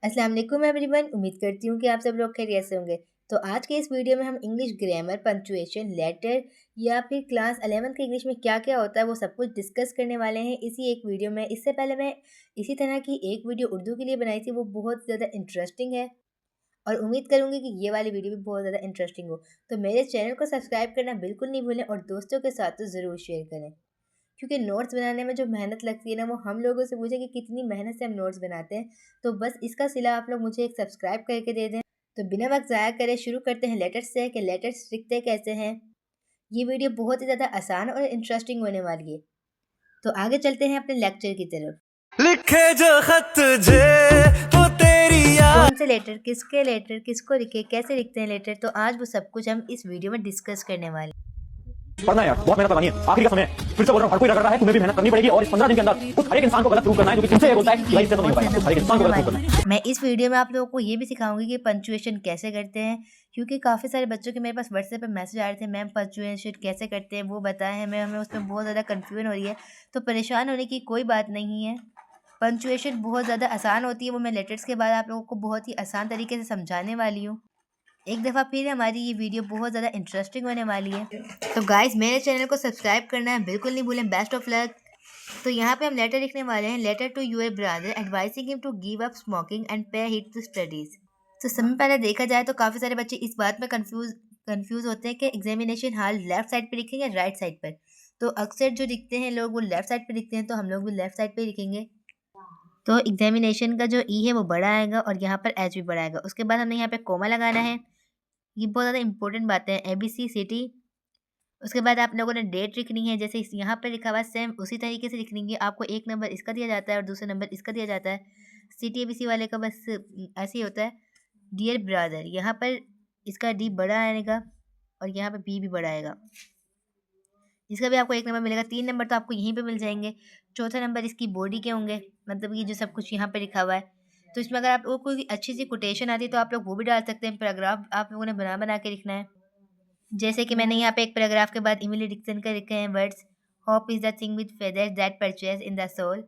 अस्सलाम वालेकुम एवरीवन। उम्मीद करती हूँ कि आप सब लोग खैरियत से होंगे। तो आज के इस वीडियो में हम इंग्लिश ग्रामर, पंक्चुएशन, लेटर या फिर क्लास 11 के इंग्लिश में क्या क्या होता है वो सब कुछ डिस्कस करने वाले हैं इसी एक वीडियो में। इससे पहले मैं इसी तरह की एक वीडियो उर्दू के लिए बनाई थी, वो बहुत ज़्यादा इंटरेस्टिंग है और उम्मीद करूँगी कि ये वाली वीडियो भी बहुत ज़्यादा इंटरेस्टिंग हो। तो मेरे चैनल को सब्सक्राइब करना बिल्कुल नहीं भूलें और दोस्तों के साथ तो ज़रूर शेयर करें, क्योंकि नोट्स बनाने में जो मेहनत लगती है ना, वो हम लोगों से पूछे कि कितनी मेहनत से हम नोट्स बनाते हैं। तो बस इसका सिला आप लोग मुझे एक सब्सक्राइब करके दे दें। तो बिना वक्त ज़ाया करे शुरू करते हैं लेटर्स से कि लेटर्स लिखते कैसे हैं। ये वीडियो बहुत ही ज़्यादा आसान और इंटरेस्टिंग होने वाली है। तो आगे चलते हैं अपने लेक्चर की तरफ। लिखे जो खत जे वो तेरी याद। कौन से लेटर, किसके लेटर, किसको लिखे, कैसे लिखते हैं लेटर, तो आज वो सब कुछ हम इस वीडियो में डिस्कस करने वाले हैं। पढ़ना है यार, बहुत मेहनत करवानी है। आखिरी का समय है, फिर से बोल रहा हूँ, हर कोई रगड़ रहा है, तुम्हें भी मेहनत करनी पड़ेगी और इस 15 दिन के अंदर कुछ हर एक इंसान को गलत प्रूव करना है, जो कि तुमसे ये बोलता है कि भाई इससे तो नहीं हो पाएगा, कुछ हर एक इंसान को गलत प्रूव करना है। मैं इस वीडियो में आप लोगों को ये भी सिखाऊंगी कि पंक्चुएशन कैसे करते हैं, क्योंकि काफ़ी सारे बच्चों के मेरे पास व्हाट्सएप पे मैसेज आ रहे थे, मैम पंक्चुएशन कैसे करते हैं वो बताएं हमें, उसमें बहुत ज़्यादा कन्फ्यूजन हो रही है। तो परेशान होने की कोई बात नहीं है, पंक्चुएशन बहुत ज़्यादा आसान होती है। वो मैं लेटर्स के बाद आप लोगों को बहुत ही आसान तरीके से समझाने वाली हूँ। एक दफ़ा फिर हमारी ये वीडियो बहुत ज़्यादा इंटरेस्टिंग होने वाली है। तो गाइस, मेरे चैनल को सब्सक्राइब करना है बिल्कुल नहीं भूलें। Best of luck. तो यहाँ पे हम लेटर लिखने वाले हैं। Letter to your brother advising him to give up smoking and pay heed to studies. तो समय पहले देखा जाए तो काफ़ी सारे बच्चे इस बात में कंफ्यूज होते हैं कि एग्जामिनेशन हॉल लेफ्ट साइड पे लिखेंगे राइट साइड पर। तो अक्सर जो लिखते हैं लोग वो लेफ्ट साइड पे लिखते हैं, तो हम लोग भी लेफ्ट साइड पे ही लिखेंगे। तो एग्जामिनेशन का जो ई है वो बड़ा आएगा और यहाँ पर एच भी बड़ा आएगा। उसके बाद हमें यहाँ पे कोमा लगाना है। ये बहुत ज़्यादा इंपॉर्टेंट बातें हैं। ABC city. उसके बाद आप लोगों ने डेट लिखनी है, जैसे यहाँ पे लिखा हुआ है सेम उसी तरीके से लिखनी है। आपको एक नंबर इसका दिया जाता है और दूसरा नंबर इसका दिया जाता है। सिटी ABC वाले का बस ऐसे ही होता है। डियर ब्रदर, यहाँ पर इसका डी बड़ा आएगा और यहाँ पे बी भी बड़ा आएगा। इसका भी आपको एक नंबर मिलेगा। 3 नंबर तो आपको यहीं पे मिल जाएंगे। चौथा नंबर इसकी बॉडी के होंगे, मतलब ये जो सब कुछ यहाँ पे लिखा हुआ है। तो इसमें अगर आप लोगों को कोई अच्छी सी कोटेशन आती है तो आप लोग वो भी डाल सकते हैं। पैराग्राफ आप लोगों ने बना बना के लिखना है। जैसे कि मैंने यहाँ पे एक पैराग्राफ के बाद इमिली डिक्सन के लिखे हैं words. Hope is the thing with feathers that perches in the soul.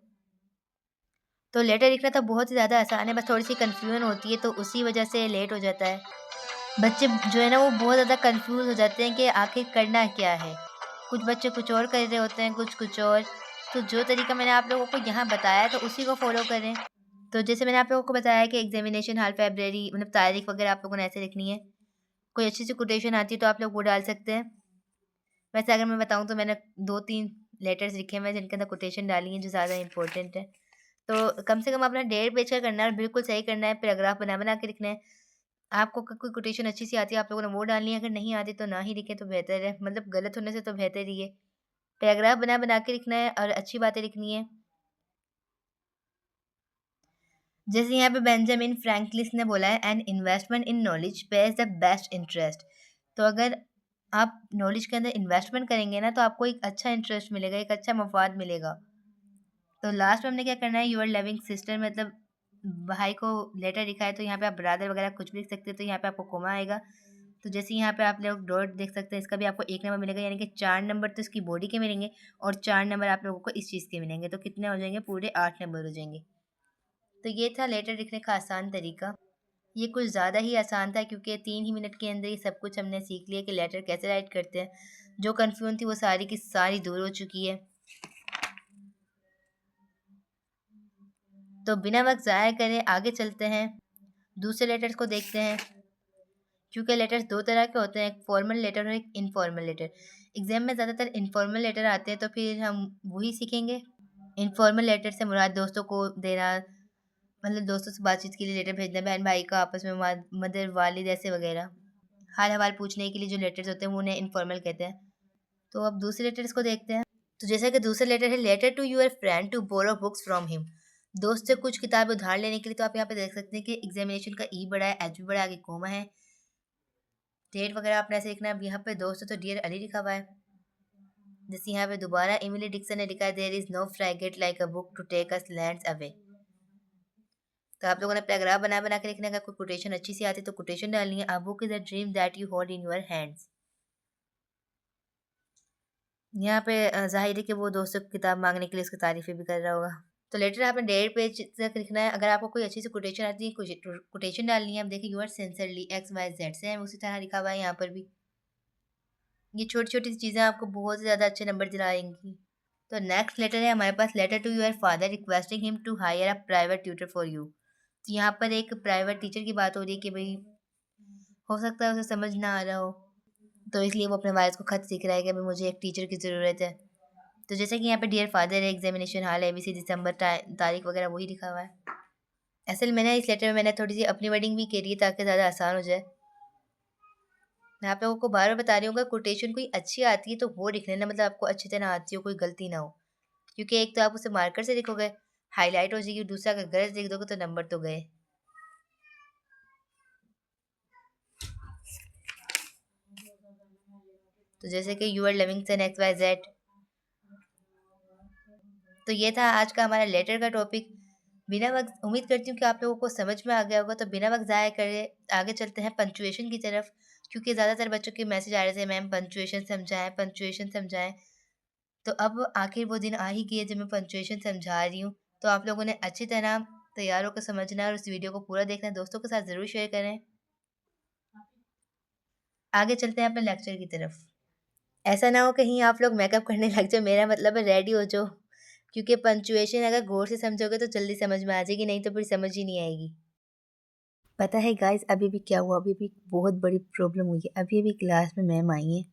तो लेटर लिखना तो बहुत ही ज़्यादा आसान है, बस थोड़ी सी कन्फ्यूजन होती है तो उसी वजह से लेट हो जाता है। बच्चे जो है ना वो बहुत ज़्यादा कंफ्यूज हो जाते हैं कि आखिर करना क्या है। कुछ बच्चे कुछ और कर रहे होते हैं, कुछ और। तो जो तरीका मैंने आप लोगों को यहाँ बताया है तो उसी को फॉलो करें। तो जैसे मैंने आप लोगों को बताया कि एग्जामिनेशन हॉल फेब्रवरी, मतलब तारीख वगैरह आप लोगों ने ऐसे लिखनी है। कोई अच्छी सी कोटेशन आती है तो आप लोग वो डाल सकते हैं। वैसे अगर मैं बताऊँ तो मैंने 2-3 लेटर्स लिखे हुए हैं जिनके अंदर कोटेशन डाली है जो ज़्यादा इंपॉर्टेंट है। तो कम से कम अपना 1.5 पेज का करना है और बिल्कुल सही करना है। पैराग्राफ बना बना के लिखना है। आपको कोई कोटेशन अच्छी सी आती है आप लोगों ने वो डालनी है। अगर नहीं आती तो ना ही लिखें तो बेहतर है, मतलब गलत होने से तो बेहतर ही है। पैराग्राफ बना बना के लिखना है और अच्छी बातें लिखनी है। जैसे यहाँ पे बेंजामिन फ्रैंकलिन ने बोला है, an investment in knowledge page the best interest. तो अगर आप नॉलेज के अंदर इन्वेस्टमेंट करेंगे ना तो आपको एक अच्छा इंटरेस्ट मिलेगा, एक अच्छा मफाद मिलेगा। तो लास्ट में हमने क्या करना है, यूर लविंग सिस्टर, मतलब भाई को लेटर लिखा है तो यहाँ पे आप ब्रदर वगैरह कुछ भी लिख सकते हैं। तो यहाँ पे आपको कोमा आएगा। तो जैसे यहाँ पे आप लोग डॉट देख सकते हैं, इसका भी आपको एक नंबर मिलेगा, यानी कि 4 नंबर तो इसकी बॉडी के मिलेंगे और 4 नंबर आप लोगों को इस चीज़ के मिलेंगे। तो कितने हो जाएंगे, पूरे 8 नंबर हो जाएंगे। तो ये था लेटर लिखने का आसान तरीका। ये कुछ ज़्यादा ही आसान था क्योंकि 3 ही मिनट के अंदर ही सब कुछ हमने सीख लिया कि लेटर कैसे राइट करते हैं। जो कन्फ्यूजन थी वो सारी की सारी दूर हो चुकी है। तो बिना वक्त ज़ाया करे आगे चलते हैं, दूसरे लेटर्स को देखते हैं। क्योंकि लेटर्स 2 तरह के होते हैं, एक फॉर्मल लेटर और एक इनफॉर्मल लेटर। एग्जाम में ज़्यादातर इनफॉर्मल लेटर आते हैं तो फिर हम वही सीखेंगे। इनफॉर्मल लेटर से मुराद दोस्तों को देना, मतलब दोस्तों से बातचीत के लिए लेटर भेजना, बहन भाई का आपस में, मदर वालिद ऐसे वगैरह। हाल हवाल पूछने के लिए जो लेटर्स होते हैं वो उन्हें इनफॉर्मल कहते हैं। तो अब दूसरे लेटर्स को देखते हैं। तो जैसा कि दूसरा लेटर है, letter to your friend to borrow books from him. दोस्त से कुछ किताब उधार लेने के लिए। तो आप यहाँ पे देख सकते हैं कि एग्जामिनेशन का ई बड़ा है, एच भी बड़ा है, आगे कोमा है। डेट वगैरह आपने ऐसे लिखना है। अब यहाँ पे दोस्त तो डियर अली लिखा हुआ है। जैसे यहाँ पे दोबारा इमिली डिक्सन ने लिखा है, there is no frigate like a book to take us lands away. तो आप लोगों ने पैराग्राफ बना बना के लिखने का। कोई कोटेशन अच्छी सी आती है तो कोटेशन डालनी है। A book is a dream that you hold in your hands. यहाँ पे ज़ाहिर है कि वो दोस्तों की किताब मांगने के लिए उसकी तारीफ़ें भी कर रहा होगा। तो लेटर आपने 1.5 पेज तक लिखना है। अगर आपको कोई अच्छी सी कोटेशन आती है, कोटेशन डालनी है। आप देखिए yours sincerely X Y Z, same उसी तरह लिखा हुआ है यहाँ पर भी। ये छोटी-छोटी सी चीज़ें आपको बहुत ज़्यादा अच्छे नंबर दिलाएँगी। तो नेक्स्ट लेटर है हमारे पास, letter to your father requesting him to hire a private tutor for you. तो यहाँ पर एक प्राइवेट टीचर की बात हो रही है कि भई हो सकता है उसे समझ ना आ रहा हो, तो इसलिए वो अपने वालिद को खत लिख रहा है कि भई मुझे एक टीचर की ज़रूरत है। तो जैसे कि यहाँ पे डियर फादर है, एग्ज़ामिनेशन हाल है, एबीसी दिसंबर तारीख वगैरह वही लिखा हुआ है। असल में ना इस लेटर में मैंने थोड़ी-सी अपनी वर्डिंग भी करी है ताकि ज़्यादा आसान हो जाए। मैं आप लोगों को बार-बार बता रही हूँ, अगर कोटेशन कोई अच्छी आती है तो वो लिख लेना, मतलब आपको अच्छी तरह आती हो, कोई गलती ना हो। क्योंकि एक तो आप उसे मार्कर से लिखोगे, हाइलाइट हो जाएगी, दूसरा अगर गलत लिख दोगे तो नंबर तो गए। तो जैसे कि yours loving son X Y Z. तो ये था आज का हमारा लेटर का टॉपिक। बिना वक़्त उम्मीद करती हूँ कि आप लोगों को समझ में आ गया होगा, तो बिना वक़्त ज़ाया करे आगे चलते हैं पंक्चुएशन की तरफ। क्योंकि ज़्यादातर बच्चों के मैसेज आ रहे थे, मैम पंक्चुएशन समझाएँ, पंक्चुएशन समझाएँ। तो अब आखिर वो दिन आ ही गया जब मैं पंक्चुएशन समझा रही हूँ। तो आप लोगों ने अच्छी तरह तैयार होकर समझना है और उस वीडियो को पूरा देखना है, दोस्तों के साथ ज़रूर शेयर करें। आगे चलते हैं अपने लेक्चर की तरफ। ऐसा ना हो कहीं आप लोग मेकअप करने लग जाओ, मेरा मतलब है रेडी हो जाओ। क्योंकि पंक्चुएशन अगर गौर से समझोगे तो जल्दी समझ में आ जाएगी, नहीं तो फिर समझ ही नहीं आएगी। पता है गाइस अभी भी क्या हुआ, अभी भी बहुत बड़ी प्रॉब्लम हुई है। अभी क्लास में मैम आई हैं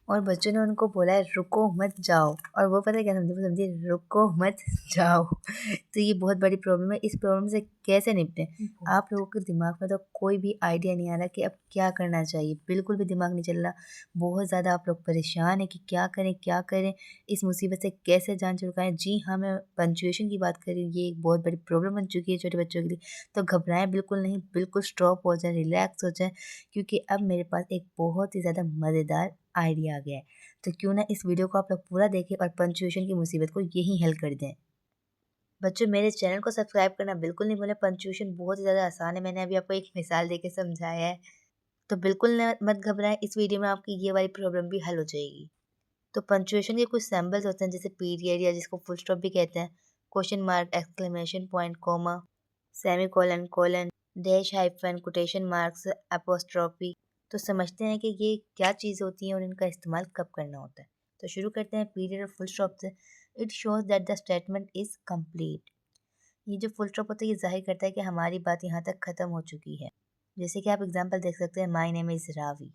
और बच्चों ने उनको बोला है रुको मत जाओ, और वो पता है क्या समझे, वो समझे रुको मत जाओ। तो ये बहुत बड़ी प्रॉब्लम है। इस प्रॉब्लम से कैसे निपटें? आप लोगों के दिमाग में तो कोई भी आइडिया नहीं आ रहा कि अब क्या करना चाहिए, बिल्कुल भी दिमाग नहीं चल रहा। बहुत ज़्यादा आप लोग परेशान हैं कि क्या करें, इस मुसीबत से कैसे जान छुड़काएं। जी हाँ, मैं पंचुएशन की बात कर रही हूँ, ये एक बहुत बड़ी प्रॉब्लम बन चुकी है छोटे बच्चों के लिए। तो घबराएं बिल्कुल नहीं, बिल्कुल स्टॉप हो जाएं, रिलैक्स हो जाएं, क्योंकि अब मेरे पास एक बहुत ही ज़्यादा मज़ेदार आइडिया आ गया है। तो क्यों ना इस वीडियो को आप लोग पूरा देखें और पंचुएशन की मुसीबत को यहीं हल कर दें। बच्चों मेरे चैनल को सब्सक्राइब करना बिल्कुल नहीं भूलें, पंचुएशन बहुत ही ज़्यादा आसान है, मैंने अभी आपको एक मिसाल देके समझाया है। तो बिल्कुल न मत घबराएं, इस वीडियो में आपकी ये वाली प्रॉब्लम भी हल हो जाएगी। तो पंचुएशन के कुछ सिंबल्स होते हैं, जैसे पीरियड या जिसको फुल स्टॉप भी कहते हैं, question mark, exclamation point, comma, semicolon, colon, dash, hyphen, quotation marks, apostrophe. तो समझते हैं कि ये क्या चीज़ होती है और इनका इस्तेमाल कब करना होता है। तो शुरू करते हैं पीरियड और फुल स्टॉप से। It shows that the statement is complete. ये जो फुल स्टॉप होता है ये जाहिर करता है कि हमारी बात यहाँ तक ख़त्म हो चुकी है। जैसे कि आप एग्जाम्पल देख सकते हैं, माई नेम इज़ रावी।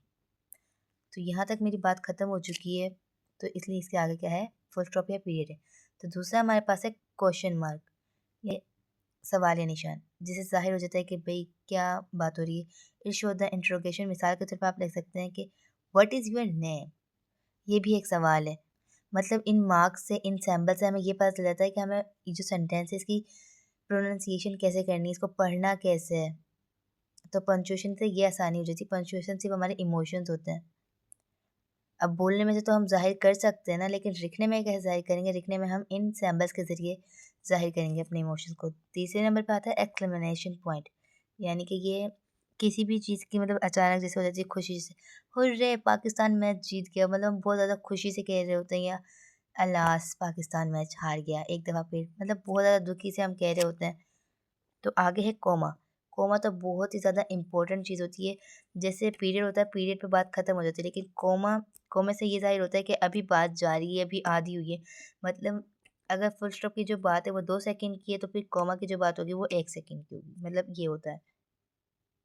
तो यहाँ तक मेरी बात ख़त्म हो चुकी है, तो इसलिए इसके आगे क्या है, फुल स्टॉप या पीरियड है। तो दूसरा हमारे पास है क्वेश्चन मार्क, ये सवालिया निशान, जिससे ज़ाहिर हो जाता है कि भई क्या बात हो रही है। इट शो द इंट्रोगेशन, मिसाल के तौर पर आप लिख सकते हैं कि व्हाट इज़ योर नेम। ये भी एक सवाल है। मतलब इन मार्क्स से, इन सैम्पल से हमें ये पता चल जाता है कि हमें ये जो सेंटेंस है इसकी प्रोनाउंसिएशन कैसे करनी है, इसको पढ़ना कैसे है। तो पंक्चुएशन से ये आसानी हो जाती है। पंक्चुएशन सिर्फ हमारे इमोशंस होते हैं। अब बोलने में से तो हम ज़ाहिर कर सकते हैं ना, लेकिन लिखने में कैसे ज़ाहिर करेंगे? लिखने में हम इन सिंबल्स के ज़रिए ज़ाहिर करेंगे अपने इमोशंस को। तीसरे नंबर पे आता है एक्सक्लेमेशन पॉइंट, यानी कि ये किसी भी चीज़ की मतलब अचानक जैसे हो जाती है खुशी से, हुर्रे पाकिस्तान मैच जीत गया, मतलब हम बहुत ज़्यादा खुशी से कह रहे होते हैं, या अलास पाकिस्तान मैच हार गया एक दफ़ा फिर, मतलब बहुत ज़्यादा दुखी से हम कह रहे होते हैं। तो आगे है कोमा। कोमा तो बहुत ही ज़्यादा इम्पोर्टेंट चीज़ होती है। जैसे पीरियड होता है, पीरियड पे बात ख़त्म हो जाती है, लेकिन कोमा, कोमे से ये ज़ाहिर होता है कि अभी बात जारी है, अभी आधी हुई है। मतलब अगर फुल स्टॉप की जो बात है वो 2 सेकंड की है, तो फिर कोमा की जो बात होगी वो 1 सेकंड की होगी। मतलब ये होता है,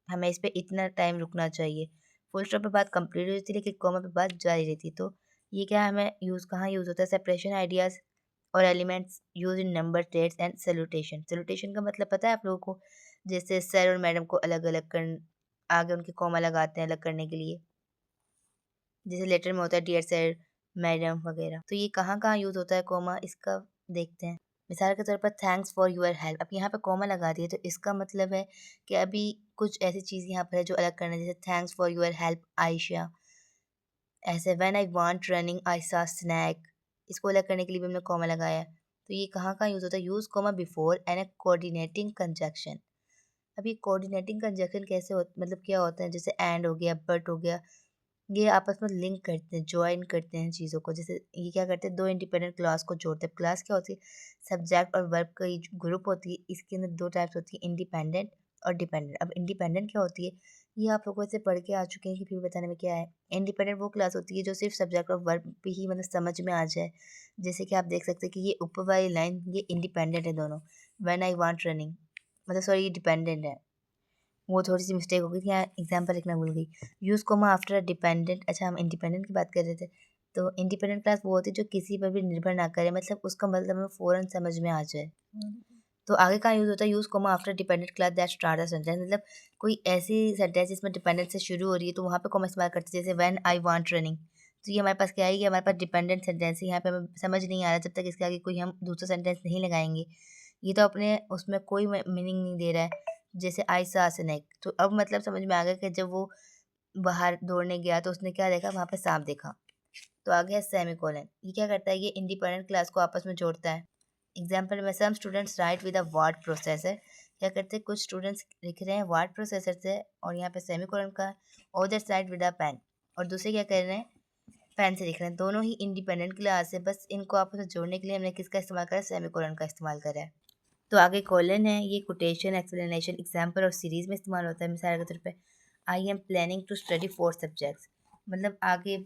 हमें इस पे इतना टाइम रुकना चाहिए। फुल स्टॉप पे बात कंप्लीट हो जाती है, लेकिन कोमा पे बात जारी रहती है। तो ये क्या है, हमें यूज़ कहाँ यूज़ होता है? सेपरेशन आइडियाज़ और elements use in number, trades and salutation. Salutation का मतलब पता है आप लोगों को? जैसे सर और मैडम को अलग-अलग आगे उनके कॉमा लगाते हैं अलग करने के लिए। जैसे लेटर में होता है डियर सर, मैडम वगैरह। तो ये कहाँ-कहाँ यूज़ होता है कॉमा, इसका देखते हैं। मिसाल के तौर पर थैंक्स फॉर योर हेल्प। अब यहाँ पे कॉमा लगा दिया, तो इसका मतलब है कि अभी कुछ ऐसी चीज़ यहाँ पर है जो अलग करना है, जैसे thanks for your help Ayesha. ऐसे when I want running I saw snake, इसको अलग करने के लिए भी हमने कॉमा लगाया। तो ये कहाँ-कहाँ यूज़ होता है? Use comma before and a coordinating conjunction. अब ये कोऑर्डिनेटिंग कंजंक्शन कैसे मतलब क्या होता है? जैसे एंड हो गया, बट हो गया, ये आपस में लिंक करते हैं, जॉइन करते हैं चीज़ों को। जैसे ये क्या करते हैं, 2 इंडिपेंडेंट क्लास को जोड़ते हैं। क्लास क्या होती है? सब्जेक्ट और वर्ब की जो ग्रुप होती है, इसके अंदर 2 टाइप्स होती है, इंडिपेंडेंट और डिपेंडेंट। अब इंडिपेंडेंट क्या होती है? ये आप लोगों से पढ़ के आ चुके हैं कि फिर बताने में क्या है। इंडिपेंडेंट वो क्लास होती है जो सिर्फ़ सब्जेक्ट और वर्ब पे ही मतलब समझ में आ जाए। जैसे कि आप देख सकते हैं कि ये ऊपर वाली लाइन ये इंडिपेंडेंट है दोनों। व्हेन आई वांट रनिंग, मतलब सॉरी ये डिपेंडेंट है। वो थोड़ी-सी मिस्टेक हो गई थी, यहाँ एग्ज़ाम्पल लिखना भूल गई। Use comma after a dependent, अच्छा हम इंडिपेंडेंट की बात कर रहे थे। तो इंडिपेंडेंट क्लास वो होती है जो किसी पर भी निर्भर ना करे, मतलब उसका मतलब हमें फ़ौरन समझ में आ जाए। तो आगे कहाँ यूज़ होता है? Use comma after dependent clause that start the sentence, मतलब कोई ऐसी सेंटेंस जिसमें डिपेंडेंट से शुरू हो रही है तो वहाँ पे कोमा इस्तेमाल करते हैं। जैसे व्हेन आई वांट रनिंग, तो ये हमारे पास क्या है? ये हमारे पास डिपेंडेंट सेंटेंस है। यहाँ पे हमें समझ नहीं आ रहा जब तक इसके आगे कोई हम दूसरा सेंटेंस नहीं लगाएँगे। ये तो अपने उसमें कोई मीनिंग नहीं दे रहा है। जैसे आई सॉ अ स्नेक, तो अब मतलब समझ में आ गया कि जब वो बाहर दौड़ने गया तो उसने क्या देखा? वहाँ पे सांप देखा। तो आ गया सेमीकोलन। ये क्या करता है? ये इंडिपेंडेंट क्लास को आपस में जोड़ता है। एग्जाम्पल में some students write with a word processor, क्या करते हैं? कुछ स्टूडेंट्स लिख रहे हैं वर्ड प्रोसेसर से और यहाँ पे सेमीकोलन का, others write with a pen, और दूसरे क्या कर रहे हैं? पेन से लिख रहे हैं। दोनों ही इंडिपेंडेंट क्लास है, बस इनको आपस में जोड़ने के लिए हमने किसका इस्तेमाल करा है? सेमीकोलन का इस्तेमाल करा है। तो आगे कॉलन है, ये कोटेशन, एक्सप्लेनेशन, एग्जाम्पल और सीरीज में इस्तेमाल होता है। मिसाल के तौर पे I am planning to study 4 subjects, मतलब आगे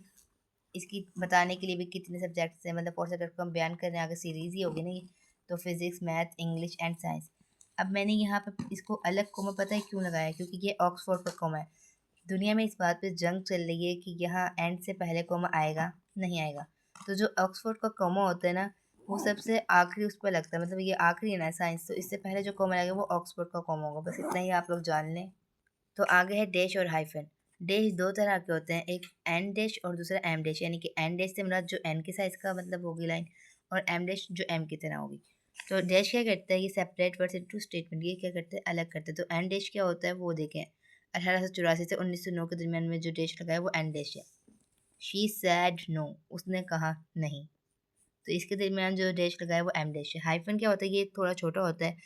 इसकी बताने के लिए भी कितने सब्जेक्ट्स हैं, मतलब 4 सब्जेक्ट को हम बयान कर रहे हैं, आगे सीरीज ही होगी ना ये। तो physics, math, English and science. अब मैंने यहाँ पे इसको अलग कोमा पता है क्यों लगाया? क्योंकि ये ऑक्सफोर्ड का कोमा है। दुनिया में इस बात पे जंग चल रही है कि यहाँ एंड से पहले कोमा आएगा नहीं आएगा। तो जो ऑक्सफोर्ड का कोमा होता है ना, वो सबसे आखिरी उस पर लगता है, मतलब ये आखिरी है ना साइंस, तो इससे पहले जो कोमा लगेगा वो ऑक्सफोर्ड का कोमा होगा। बस इतना ही आप लोग जान लें। तो आगे है डैश और हाइफन। डैश 2 तरह के होते हैं, एक एन डैश और दूसरा एम डैश, यानी कि एन डैश से मुराद जो एन के साइज़ का मतलब होगी लाइन, और एम डैश जो एम की तरह होगी। तो डैश क्या करता है? ये सेपरेट वर्ड्स इनटू स्टेटमेंट, ये क्या करते हैं? अलग करते हैं। तो एन डैश क्या होता है वो देखें। 1884 से 1909 के दरमियान में जो डैश लगा है वो एन डैश है। शी सैड नो, उसने कहा नहीं। तो इसके दरमियान जो डैश लगा है वो एम डैश है। हाइफन क्या होता है? ये थोड़ा छोटा होता है।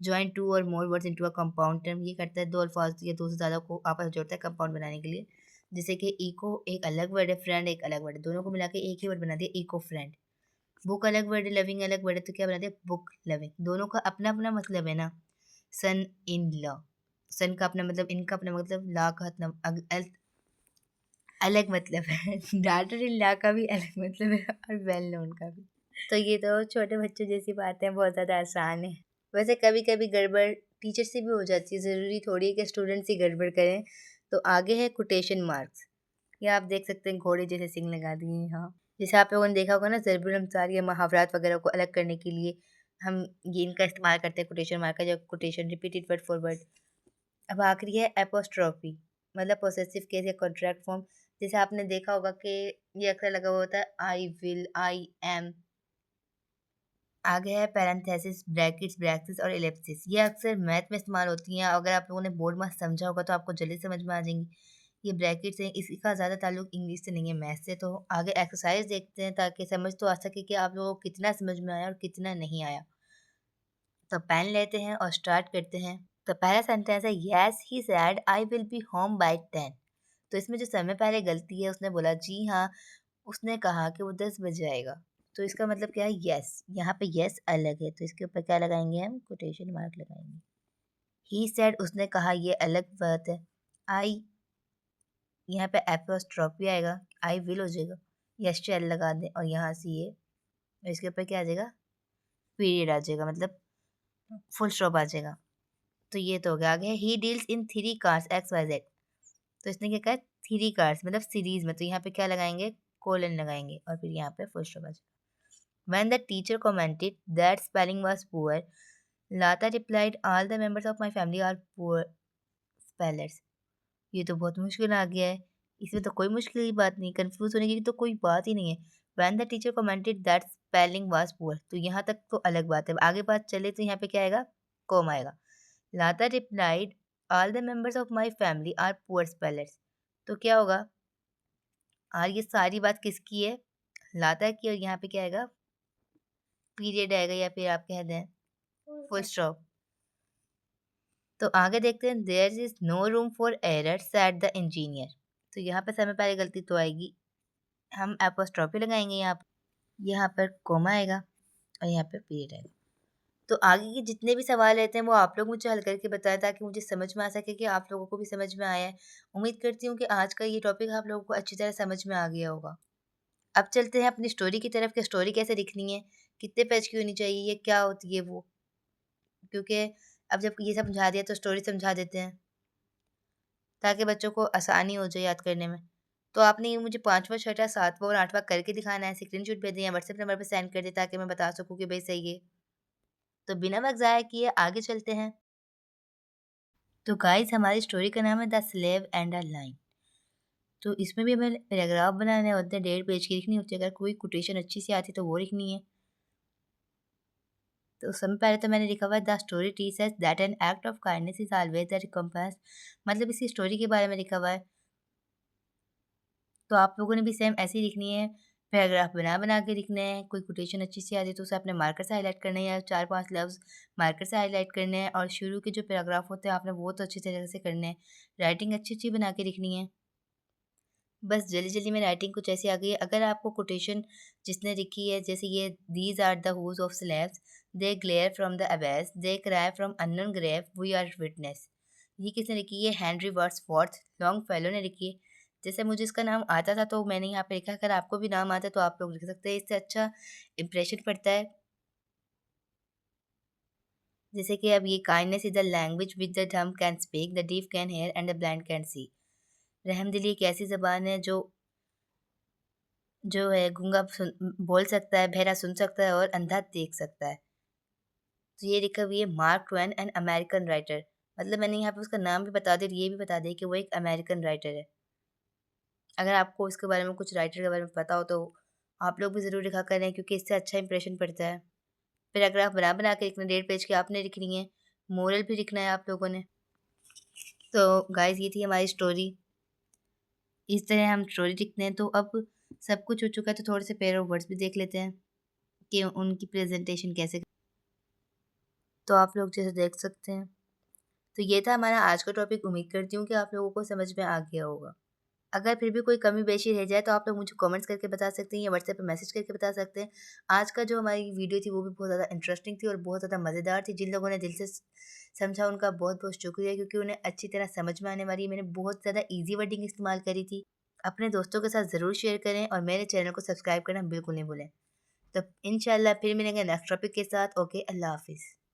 जॉइन टू और more words into a compound term, ये करता है दो अल्फाज या दो से ज़्यादा को आपस में जोड़ता है कंपाउंड बनाने के लिए। जैसे कि इको एक अलग वर्ड है, फ्रेंड एक अलग वर्ड है, दोनों को मिला के एक ही वर्ड बना दिया इको फ्रेंड। बुक अलग वर्ड है, लविंग अलग वर्ड है, तो क्या बना दिया? Book loving. दोनों का अपना अपना मतलब है ना। सन इन लॉ, सन का अपना मतलब, इनका अपना मतलब, लॉ का अपना अलग मतलब है। डॉटर इन लॉ का भी अलग मतलब है और वेल नोन का भी। तो ये तो छोटे बच्चों जैसी बातें बहुत ज़्यादा आसान है। वैसे कभी कभी गड़बड़ टीचर से भी हो जाती है, ज़रूरी थोड़ी है कि स्टूडेंट्स ही गड़बड़ करें। तो आगे है कोटेशन मार्क्स। ये आप देख सकते हैं घोड़े जैसे सिंग लगा दिए हैं यहाँ। जैसे आप लोगों ने देखा होगा ना, ज़रबुल अमसाल या मुहावरात वगैरह को अलग करने के लिए हम ये इनका इस्तेमाल करते हैं कोटेशन मार्क का, जो quotation repeated word for word. अब आखिरी है एपोस्ट्रोफी, मतलब पोसेसिव केस या कॉन्ट्रैक्ट फॉर्म। जैसे आपने देखा होगा कि ये अक्सर लगा हुआ होता है आई विल, आई एम। आगे है पैरेंथेसिस, ब्रैकेट्स, ब्रैकेट्स और एलिप्सिस। ये अक्सर मैथ में इस्तेमाल होती हैं। अगर आप लोगों ने बोर्ड में समझा होगा तो आपको जल्दी समझ में आ जाएंगी। ये ब्रैकेट्स हैं, इसका ज़्यादा ताल्लुक इंग्लिश से नहीं है, मैथ से। तो आगे एक्सरसाइज देखते हैं ताकि समझ तो आ सके कि आप लोगों को कितना समझ में आया और कितना नहीं आया। तो पेन लेते हैं और स्टार्ट करते हैं। तो पहला सेंटेंस है yes he said I will be home by 10। तो इसमें जो समय पहले गलती है, उसने बोला जी हाँ, उसने कहा कि वो 10 बजे आएगा। तो इसका मतलब क्या है? यस। यहाँ पे यस अलग है तो इसके ऊपर क्या लगाएंगे? हम कोटेशन मार्क लगाएंगे। ही सेड, उसने कहा, ये अलग बात है। आई, यहाँ पे एपोस्ट्रोफी आएगा, आई विल हो जाएगा, यस एल लगा दें और यहाँ से ये, और इसके ऊपर क्या आ जाएगा? पीरियड आ जाएगा, मतलब फुल स्टॉप आ जाएगा। तो ये तो हो गया। आगे he deals in 3 cars X Y Z. तो इसने क्या कहा? 3 कार्स मतलब सीरीज में, तो यहाँ पे क्या लगाएंगे? कोलन लगाएंगे और फिर यहाँ पे फुल स्टॉप आ जाएगा। When the teacher commented that spelling was poor, Lata replied, all the members of my family are poor spellers. ये तो बहुत मुश्किल आ गया है। इसमें तो कोई मुश्किल की बात नहीं, कंफ्यूज होने की तो कोई बात ही नहीं है। When the teacher commented that spelling was poor, तो यहाँ तक तो अलग बात है। आगे बात चले तो यहाँ पे क्या आएगा? कॉमा आएगा। Lata replied, all the members of my family are poor spellers. तो क्या होगा? और ये सारी बात किसकी है? लाता की। और यहाँ पे क्या आएगा? पीरियड आएगा या फिर आप कह दें फुल स्टॉप। तो आगे देखते हैं। There is no room for error said the engineer. तो यहाँ पे सबसे पहले गलती तो आएगी, हम एपोस्ट्रोफी लगाएंगे, यहाँ पर कोमा आएगा और यहाँ पर पीरियड आएगा। तो आगे के जितने भी सवाल रहते हैं वो आप लोग मुझे हल करके बताएं ताकि मुझे समझ में आ सके कि आप लोगों को भी समझ में आया है। उम्मीद करती हूँ कि आज का ये टॉपिक आप लोगों को अच्छी तरह समझ में आ गया होगा। अब चलते हैं अपनी स्टोरी की तरफ कि स्टोरी कैसे लिखनी है, कितने पेज की होनी चाहिए, ये क्या होती है वो। क्योंकि अब जब ये समझा दिया तो स्टोरी समझा देते हैं ताकि बच्चों को आसानी हो जाए याद करने में। तो आपने ये मुझे 5वां, 6वां, 7वां और 8वां करके दिखाना है, स्क्रीनशॉट भेजें या व्हाट्सएप नंबर पे सेंड कर दें ताकि मैं बता सकूँ कि भई सही है। तो बिना वक़्त ज़ाया किए आगे चलते हैं। तो गाइस हमारी स्टोरी का नाम है the slave and a line. तो इसमें भी हमें पैराग्राफ बनाने होते हैं, 1.5 पेज की लिखनी होती है। अगर कोई कोटेशन अच्छी सी आती है तो वो लिखनी है। तो सबसे पहले तो मैंने लिखा हुआ है the story teachers that an act of kindness is always the recompense. मतलब इसी स्टोरी के बारे में लिखा हुआ है। तो आप लोगों ने भी सेम ऐसे ही लिखनी है, पैराग्राफ बना के लिखने हैं। कोई कोटेशन अच्छी सी आती है तो उसे अपने मार्कर से हाईलाइट करना है या 4-5 लफ्ज़ मार्कर से हाईलाइट करने हैं और शुरू के जो पैराग्राफ होते हैं आपने वो तो अच्छी तरह से करने हैं। राइटिंग अच्छी-अच्छी बना के लिखनी है। बस जल्दी-जल्दी में राइटिंग कुछ ऐसी आ गई है। अगर आपको कोटेशन जिसने लिखी है जैसे ये these are the hues of slabs, they glare from the abyss, they cry from unknown grave, we are witness. ये किसने लिखी है? हेनरी वर्ड्सवर्थ लॉन्गफेलो ने लिखी है। जैसे मुझे इसका नाम आता था तो मैंने यहाँ पे लिखा, अगर आपको भी नाम आता है तो आप लोग लिख सकते हैं, इससे अच्छा इंप्रेशन पड़ता है। जैसे कि अब ये kindness is the language which the dumb can speak, the deaf can hear and the blind can see. रहमदिली एक ऐसी ज़बान है जो जो है गूंगा बोल सकता है, बहरा सुन सकता है और अंधा देख सकता है। तो ये लिखा हुई है mark Twain an American writer. मतलब मैंने यहाँ पे उसका नाम भी बता दिया, ये भी बता दिया कि वो एक अमेरिकन राइटर है। अगर आपको इसके बारे में कुछ राइटर के बारे में पता हो तो आप लोग भी ज़रूर लिखा करें क्योंकि इससे अच्छा इंप्रेशन पड़ता है। पैराग्राफ बना के लिखना, 1.5 पेज की आपने लिखनी है। मोरल भी लिखना है आप लोगों ने। तो गाइस ये थी हमारी स्टोरी। इस तरह हम स्टोरी लिखते हैं। तो अब सब कुछ हो चुका है तो थोड़े से पेयर ऑफ वर्ड्स भी देख लेते हैं कि उनकी प्रेजेंटेशन कैसे। तो आप लोग जैसे देख सकते हैं। तो ये था हमारा आज का टॉपिक। उम्मीद करती हूँ कि आप लोगों को समझ में आ गया होगा। अगर फिर भी कोई कमी बेशी रह जाए तो आप लोग मुझे कमेंट्स करके बता सकते हैं या व्हाट्सएप पे मैसेज करके बता सकते हैं। आज का जो हमारी वीडियो थी वो भी बहुत ज़्यादा इंटरेस्टिंग थी और बहुत ज़्यादा मज़ेदार थी। जिन लोगों ने दिल से समझा उनका बहुत बहुत शुक्रिया क्योंकि उन्हें अच्छी तरह समझ में आने वाली मैंने बहुत ज़्यादा ईजी वर्डिंग इस्तेमाल करी थी। अपने दोस्तों के साथ ज़रूर शेयर करें और मेरे चैनल को सब्सक्राइब करना बिल्कुल नहीं भूलें। तो इंशाल्लाह फिर मिलेंगे नेक्स्ट टॉपिक के साथ। ओके, अल्लाह हाफिज़।